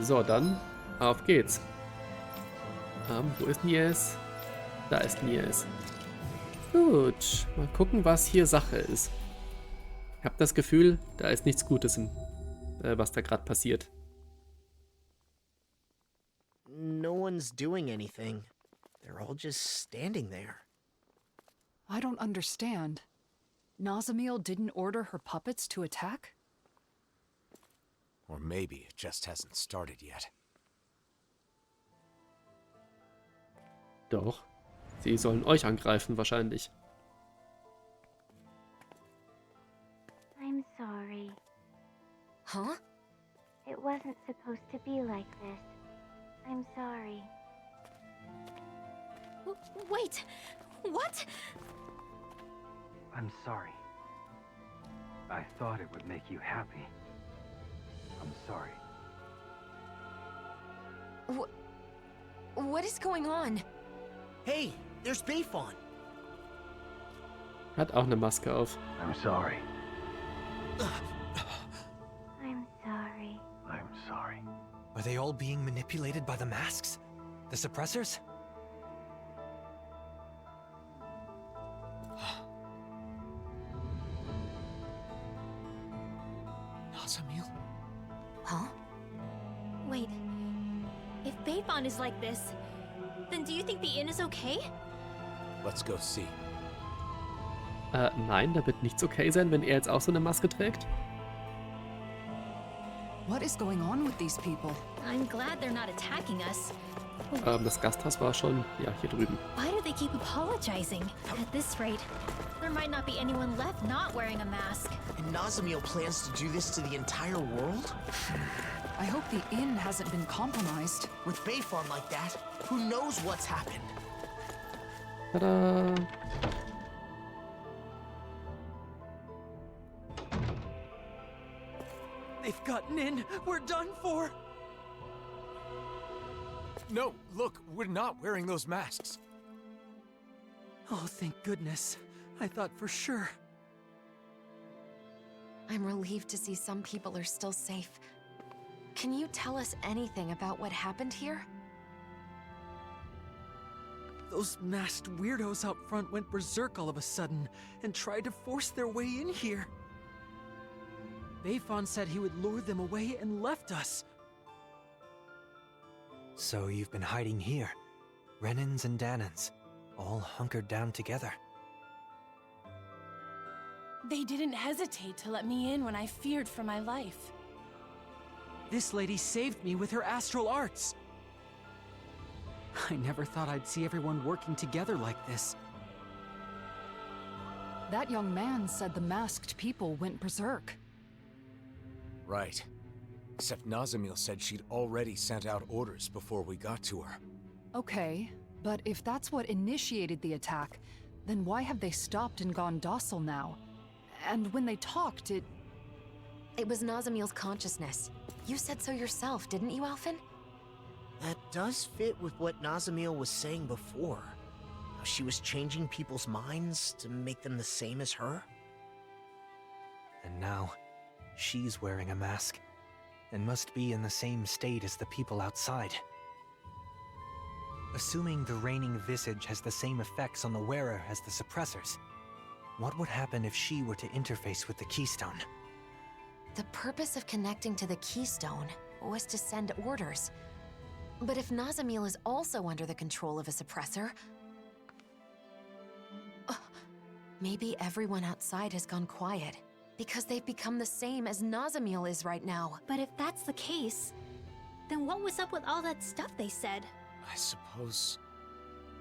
So, dann auf geht's. Wo ist Nies? Da ist Nies. Gut, mal gucken, was hier Sache ist. Ich habe das Gefühl, da ist nichts Gutes, was da gerade passiert. No one's doing anything. They're all just standing there. I don't understand. Nazamil didn't order her puppets to attack? Or maybe it just hasn't started yet. Doch, sie sollen euch angreifen wahrscheinlich. I'm sorry. Huh? It wasn't supposed to be like this. I'm sorry. Wait! What? I'm sorry. I thought it would make you happy. I'm sorry. What is going on? Hey, there's Bayfon. Hat auch eine Maske auf. I'm sorry. I'm sorry. I'm sorry. Are they all being manipulated by the masks? The suppressors? Nazamil? Huh? Wait. If Bayfon is like this, then do you think the inn is okay? Let's go see. Nein, da wird nichts okay sein, wenn er jetzt auch so eine Maske trägt. What is going on with these people? I'm glad they're not attacking us. Das Gasthaus war schon, ja, hier drüben. Why do they keep apologizing? At this rate, there might not be anyone left not wearing a mask. And Nazamil plans to do this to the entire world? I hope the inn hasn't been compromised. With Bayfon like that, who knows what's happened? Tada! They've gotten in! We're done for! No, look, we're not wearing those masks. Oh, thank goodness. I thought for sure. I'm relieved to see some people are still safe. Can you tell us anything about what happened here? Those masked weirdos out front went berserk all of a sudden and tried to force their way in here. Bayfon said he would lure them away and left us. So you've been hiding here, Renans and Danans, all hunkered down together. They didn't hesitate to let me in when I feared for my life. This lady saved me with her astral arts. I never thought I'd see everyone working together like this. That young man said the masked people went berserk. Right. Except Nazamil said she'd already sent out orders before we got to her. Okay, but if that's what initiated the attack, then why have they stopped and gone docile now? And when they talked, It was Nazamil's consciousness. You said so yourself, didn't you, Alphen? That does fit with what Nazamil was saying before. How she was changing people's minds to make them the same as her. And now, she's wearing a mask, and must be in the same state as the people outside. Assuming the reigning visage has the same effects on the wearer as the suppressors, what would happen if she were to interface with the keystone? The purpose of connecting to the keystone was to send orders. But if Nazamil is also under the control of a suppressor, maybe everyone outside has gone quiet, because they've become the same as Nazamil is right now. But if that's the case, then what was up with all that stuff they said? I suppose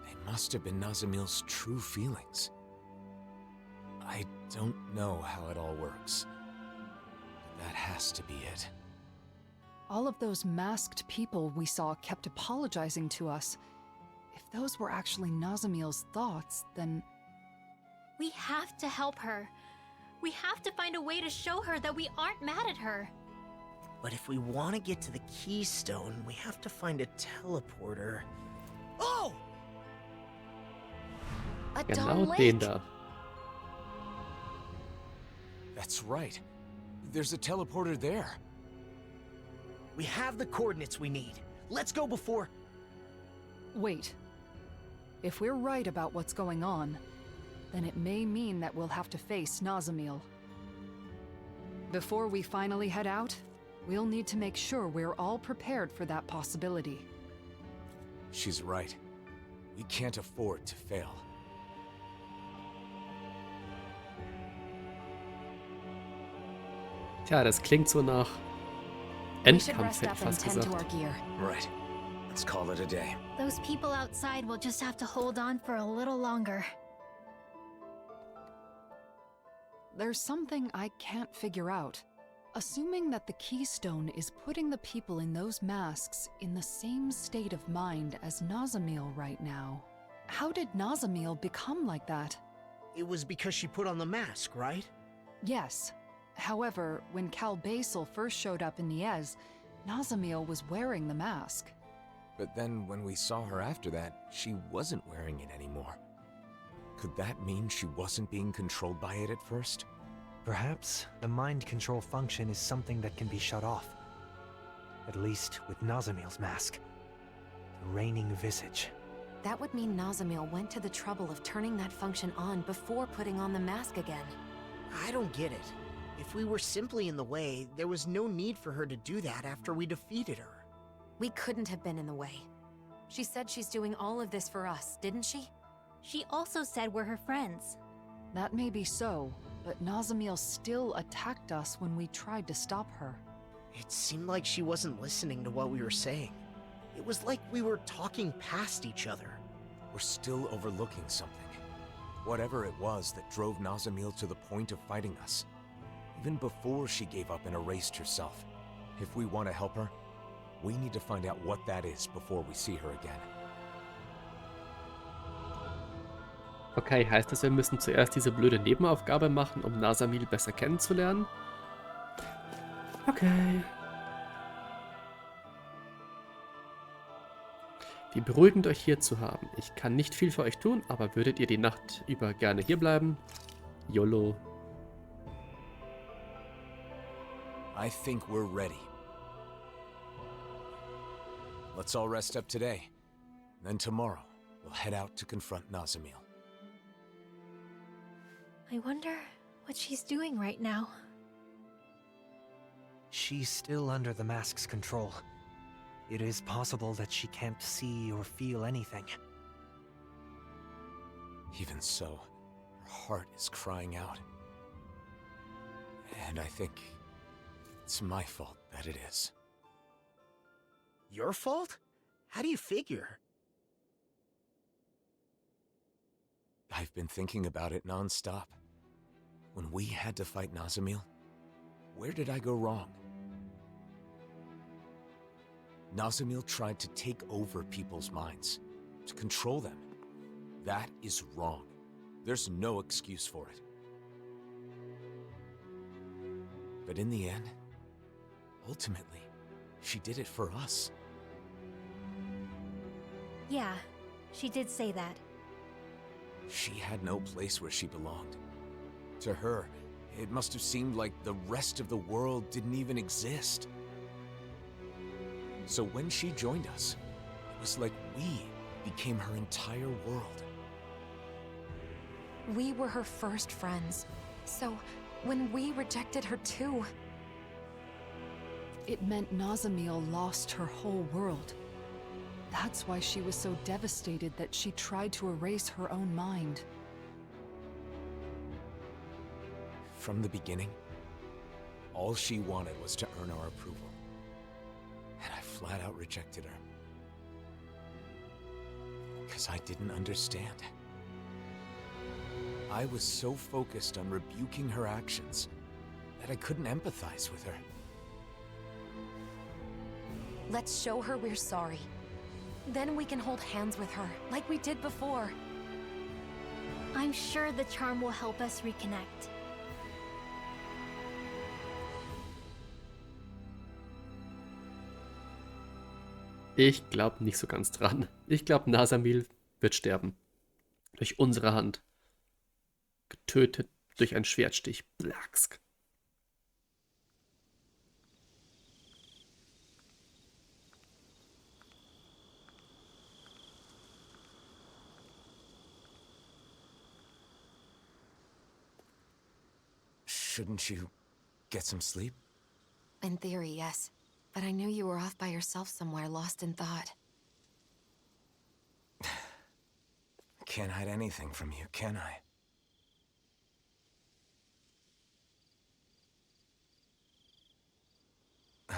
they must have been Nazamil's true feelings. I don't know how it all works. But that has to be it. all of those masked people we saw kept apologizing to us. If those were actually Nazamil's thoughts, then... We have to help her. We have to find a way to show her that we aren't mad at her. But if we want to get to the keystone, we have to find a teleporter. Oh! A Genau Dawn den Lake. da. That's right. There's a teleporter there. We have the coordinates we need. Let's go before... Wait. If we're right about what's going on, then it may mean that we'll have to face Nazamil. Before we finally head out, we'll need to make sure we're all prepared for that possibility. She's right. We can't afford to fail. Tja, das klingt so nach We should Endkampf, rest hätte up ich and fast tend to gesagt. our gear. Right. Let's call it a day. Those people outside will just have to hold on for a little longer. There's something I can't figure out. Assuming that the keystone is putting the people in those masks in the same state of mind as Nazamil right now, how did Nazamil become like that? It was because she put on the mask, right? Yes. However, when Cal Basel first showed up in Niez, Nazamil was wearing the mask. But then when we saw her after that, she wasn't wearing it anymore. Could that mean she wasn't being controlled by it at first? Perhaps the mind control function is something that can be shut off. At least with Nazamil's mask. The reigning visage. That would mean Nazamil went to the trouble of turning that function on before putting on the mask again. I don't get it. If we were simply in the way, there was no need for her to do that after we defeated her. We couldn't have been in the way. She said she's doing all of this for us, didn't she? She also said we're her friends. That may be so, but Nazamil still attacked us when we tried to stop her. It seemed like she wasn't listening to what we were saying. It was like we were talking past each other. We're still overlooking something. Whatever it was that drove Nazamil to the point of fighting us. Even before she gave up and erased herself. If we want to help her, we need to find out what that is before we see her again. Okay, heißt das, wir müssen zuerst diese blöde Nebenaufgabe machen, um Nazamil besser kennenzulernen? Okay. Wie beruhigend, euch hier zu haben. Ich kann nicht viel für euch tun, aber würdet ihr die Nacht über gerne hier bleiben? YOLO. I think we're ready. Let's all rest up today. Then tomorrow, we'll head out to confront Nazamil. I wonder what she's doing right now. She's still under the mask's control. It is possible that she can't see or feel anything. Even so, her heart is crying out. And I think it's my fault that it is. Your fault? How do you figure? I've been thinking about it non-stop. When we had to fight Nazamil, where did I go wrong? Nazamil tried to take over people's minds, to control them. That is wrong. There's no excuse for it. But in the end, ultimately, she did it for us. Yeah, she did say that. She had no place where she belonged. To her, it must have seemed like the rest of the world didn't even exist. So when she joined us, it was like we became her entire world. We were her first friends. So when we rejected her too... It meant Nazamil lost her whole world. That's why she was so devastated that she tried to erase her own mind. From the beginning, all she wanted was to earn our approval. And I flat out rejected her. Because I didn't understand. I was so focused on rebuking her actions that I couldn't empathize with her. Let's show her we're sorry. Then we can hold hands with her, like we did before. I'm sure the charm will help us reconnect. Ich glaube nicht so ganz dran. Ich glaube, Nazamil wird sterben. Durch unsere Hand. Getötet durch einen Schwertstich. Blaksk. Shouldn't you get some sleep? In theory, yes. But I knew you were off by yourself somewhere, lost in thought. Can't hide anything from you, can I?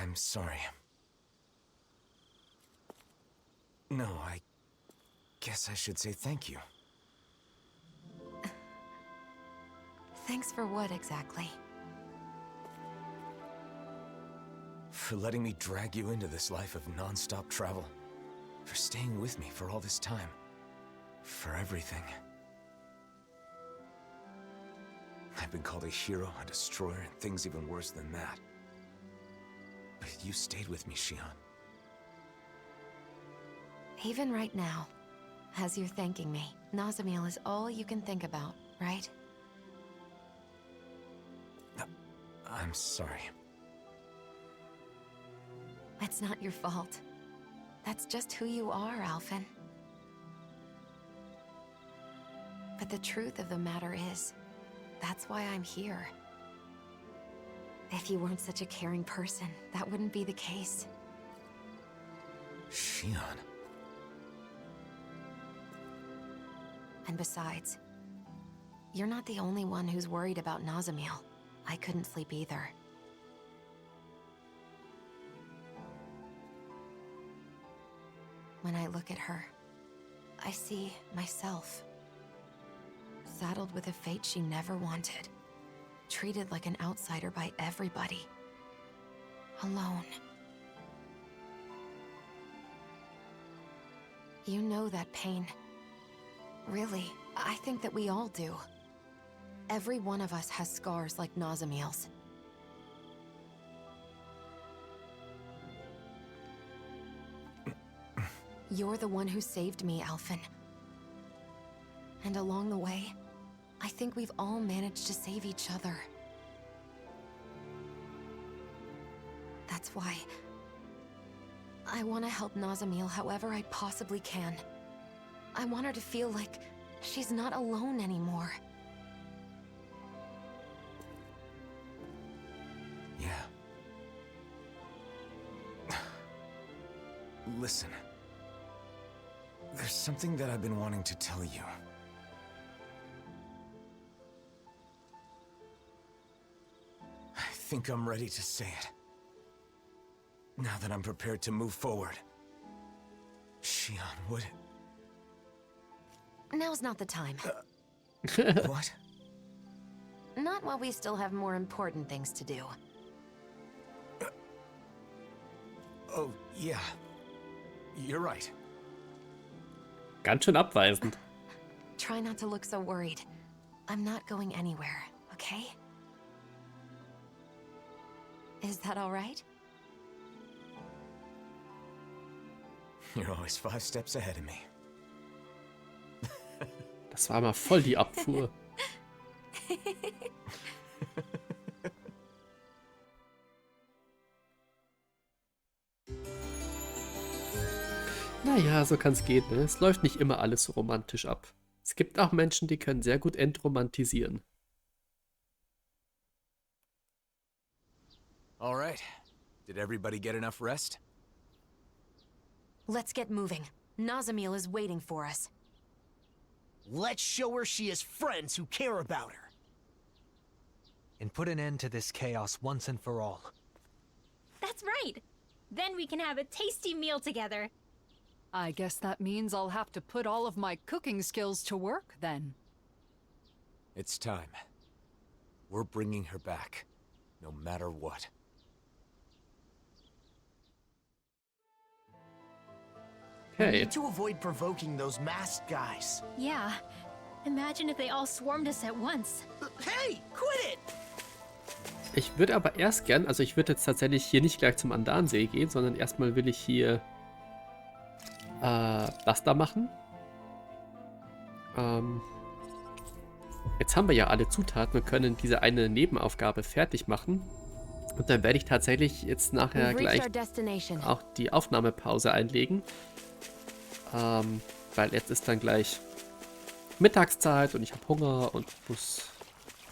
I'm sorry. No, I guess I should say thank you. Thanks for what, exactly? For letting me drag you into this life of non-stop travel. For staying with me for all this time. For everything. I've been called a hero, a destroyer, and things even worse than that. But you stayed with me, Shionne. Even right now, as you're thanking me, Nazamil is all you can think about, right? I'm sorry. It's not your fault. That's just who you are, Alphen. But the truth of the matter is, that's why I'm here. If you weren't such a caring person, that wouldn't be the case. Shionne. And besides, you're not the only one who's worried about Nazamil. I couldn't sleep either. When I look at her, I see myself. Saddled with a fate she never wanted. Treated like an outsider by everybody. Alone. You know that pain. Really, I think that we all do. Every one of us has scars like Nazamil's. You're the one who saved me, Alphen. And along the way, I think we've all managed to save each other. That's why I want to help Nazamil however I possibly can. I want her to feel like she's not alone anymore. Yeah. Listen. There's something that I've been wanting to tell you. I think I'm ready to say it. Now that I'm prepared to move forward. Shionne, would... Now's not the time. What? Not while we still have more important things to do. Oh, yeah. You're right. Ganz schön abweisend. Try not to look so worried. I'm not going anywhere, okay? Is that all right? You're always 5 steps ahead of me. Das war mal voll die Abfuhr. Naja, so kann's gehen, ne? Es läuft nicht immer alles so romantisch ab. Es gibt auch Menschen, die können sehr gut entromantisieren. All right. Did everybody get enough rest? Let's get moving. Nazamil is waiting for us. Let's show her she has friends who care about her. And put an end to this chaos once and for all. That's right. Then we can have a tasty meal together. I guess that means I'll have to put all of my cooking skills to work, then. It's time. We're bringing her back, no matter what. We Okay. need to avoid provoking those masked guys. Yeah. Imagine if they all swarmed us at once. Hey, quit it! Ich würde aber erst gern, also ich würde jetzt tatsächlich hier nicht gleich zum Andansee gehen, sondern erstmal will ich hier das da machen. Jetzt haben wir ja alle Zutaten und können diese eine Nebenaufgabe fertig machen. Und dann werde ich tatsächlich jetzt nachher gleich auch die Aufnahmepause einlegen. Weil jetzt ist dann gleich Mittagszeit und ich habe Hunger und muss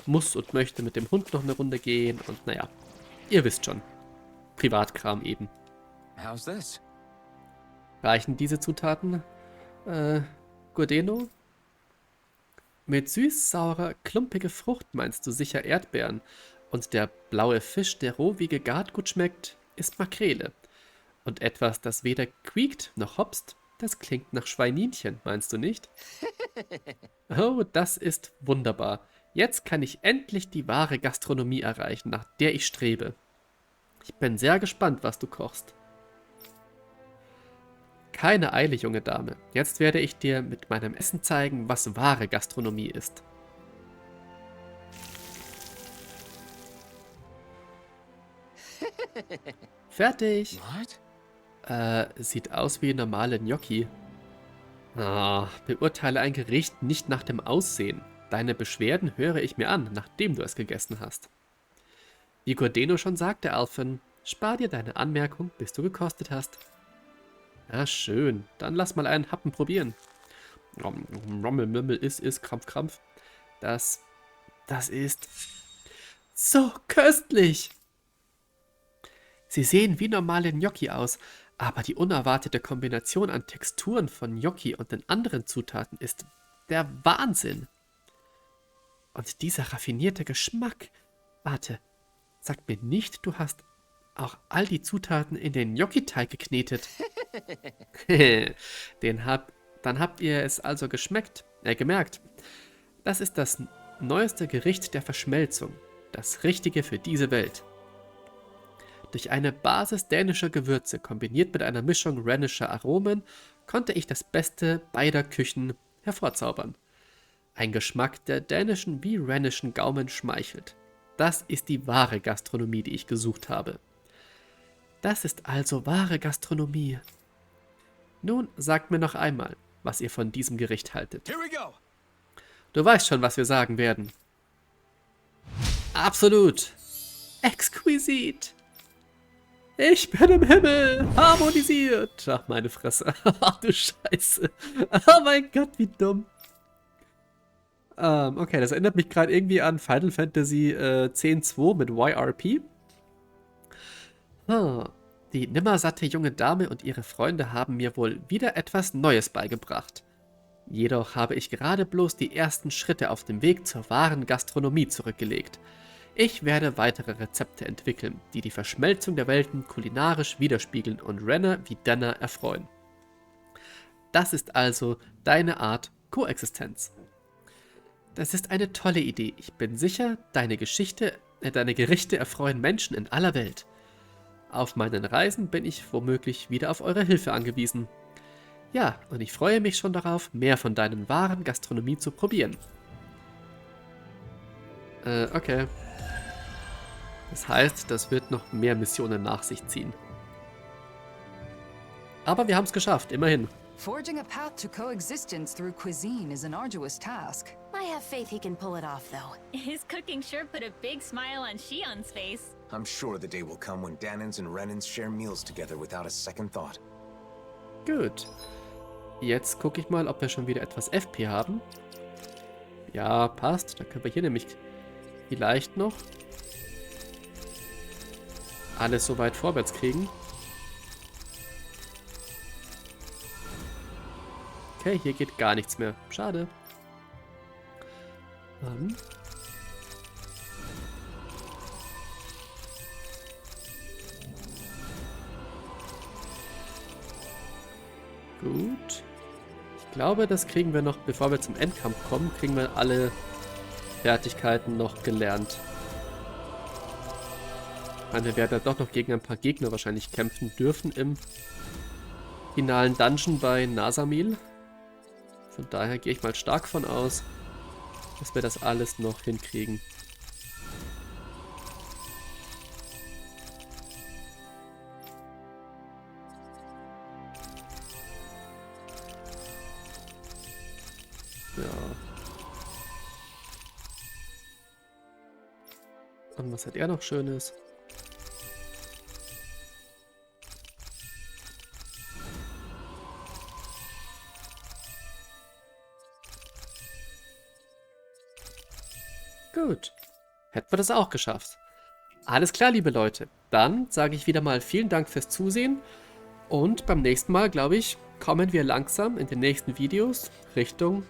muss und möchte mit dem Hund noch eine Runde gehen und naja, ihr wisst schon. Privatkram eben. How's this? Reichen diese Zutaten, Gordeno? Mit süß-saurer, klumpige Frucht meinst du sicher Erdbeeren. Und der blaue Fisch, der roh wie gegart gut schmeckt, ist Makrele. Und etwas, das weder quiekt noch hopst, das klingt nach Schweininchen, meinst du nicht? Oh, das ist wunderbar. Jetzt kann ich endlich die wahre Gastronomie erreichen, nach der ich strebe. Ich bin sehr gespannt, was du kochst. Keine Eile, junge Dame. Jetzt werde ich dir mit meinem Essen zeigen, was wahre Gastronomie ist. Fertig. What? Sieht aus wie normale Gnocchi. Ah, beurteile ein Gericht nicht nach dem Aussehen. Deine Beschwerden höre ich mir an, nachdem du es gegessen hast. Wie Gordeno schon sagte, Alphen, spar dir deine Anmerkung, bis du gekostet hast. Ja, schön. Dann lass mal einen Happen probieren. Rommelmümmel, ist, Krampf, Krampf. Das ist so köstlich. Sie sehen wie normale Gnocchi aus, aber die unerwartete Kombination an Texturen von Gnocchi und den anderen Zutaten ist der Wahnsinn. Und dieser raffinierte Geschmack. Warte, sag mir nicht, du hast auch all die Zutaten in den Gnocchi-Teig geknetet. Dann habt ihr es also gemerkt. Das ist das neueste Gericht der Verschmelzung. Das Richtige für diese Welt. Durch eine Basis dänischer Gewürze, kombiniert mit einer Mischung rennischer Aromen, konnte ich das Beste beider Küchen hervorzaubern. Ein Geschmack, der dänischen wie rennischen Gaumen schmeichelt. Das ist die wahre Gastronomie, die ich gesucht habe. Das ist also wahre Gastronomie. Nun sagt mir noch einmal, was ihr von diesem Gericht haltet. Here we go. Du weißt schon, was wir sagen werden. Absolut. Exquisit. Ich bin im Himmel. Harmonisiert. Ach, meine Fresse. Ach du Scheiße. Oh mein Gott, wie dumm. Okay, das erinnert mich gerade irgendwie an Final Fantasy 10.2 mit YRP. Die nimmersatte junge Dame und ihre Freunde haben mir wohl wieder etwas Neues beigebracht. Jedoch habe ich gerade bloß die ersten Schritte auf dem Weg zur wahren Gastronomie zurückgelegt. Ich werde weitere Rezepte entwickeln, die die Verschmelzung der Welten kulinarisch widerspiegeln und Renner wie Denner erfreuen. Das ist also deine Art Koexistenz. Das ist eine tolle Idee. Ich bin sicher, deine Gerichte erfreuen Menschen in aller Welt. Auf meinen Reisen bin ich womöglich wieder auf eure Hilfe angewiesen. Ja, und ich freue mich schon darauf, mehr von deinen wahren Gastronomie zu probieren. Okay. Das heißt, das wird noch mehr Missionen nach sich ziehen. Aber wir haben es geschafft, immerhin. Forging a path to coexistence through cuisine is an arduous task. I have faith he can pull it off, though. His cooking sure put a big smile on Shionne's face. I'm sure the day will come when Danans and Renans share meals together without a second thought. Gut. Jetzt gucke ich mal, ob wir schon wieder etwas FP haben. Ja, passt. Dann können wir hier nämlich vielleicht noch alles so weit vorwärts kriegen. Okay, hier geht gar nichts mehr. Schade. Gut. Ich glaube, das kriegen wir noch, bevor wir zum Endkampf kommen, kriegen wir alle Fertigkeiten noch gelernt. Ich meine, wir werden ja doch noch gegen ein paar Gegner wahrscheinlich kämpfen dürfen im finalen Dungeon bei Nazamil. Von daher gehe ich mal stark von aus, dass wir das alles noch hinkriegen. Ja. Und was hat er noch Schönes? Gut. hätten wir das auch geschafft. Alles klar, liebe Leute. Dann sage ich wieder mal vielen Dank fürs Zusehen. Und beim nächsten Mal, glaube ich, kommen wir langsam in den nächsten Videos Richtung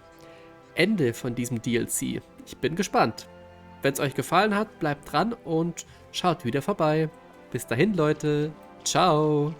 Ende von diesem DLC. Ich bin gespannt. Wenn es euch gefallen hat, bleibt dran und schaut wieder vorbei. Bis dahin, Leute. Ciao.